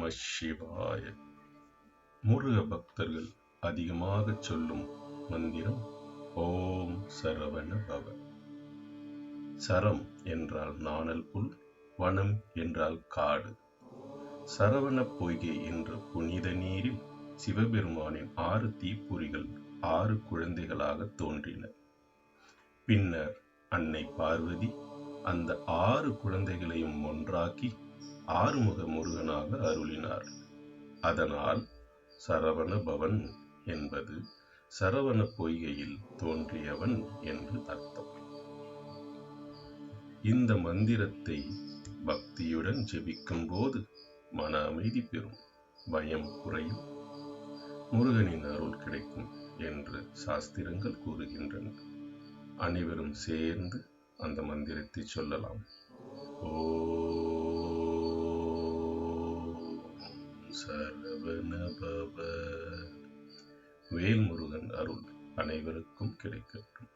நம சிவாய. முருக பக்தர்கள் அதிகமாக சொல்லும் மந்திரம் ஓம் சரவண பவ. சரம் என்றால் நாணல் புல், வனம் என்றால் காடு. சரவண பொய்கை என்ற புனித நீரில் சிவபெருமானின் 6 தீப்பொறிகள் 6 குழந்தைகளாக தோன்றின. பின்னர் அன்னை பார்வதி அந்த 6 குழந்தைகளையும் ஒன்றாக்கி ஆறுமுக முருகனாக அருளினார். அதனால் சரவண பவன் என்பது சரவண பொய்கையில் தோன்றியவன் என்று அர்த்தம். இந்த மந்திரத்தை பக்தியுடன் ஜெபிக்கும் போது மன அமைதி பெறும், பயம் குறையும், முருகனின் அருள் கிடைக்கும் என்று சாஸ்திரங்கள் கூறுகின்றன. அனைவரும் சேர்ந்து அந்த மந்திரத்தை சொல்லலாம். ஓம் சரவண பவ. வேல்முருகன் அருள் அனைவருக்கும் கிடைக்கட்டும்.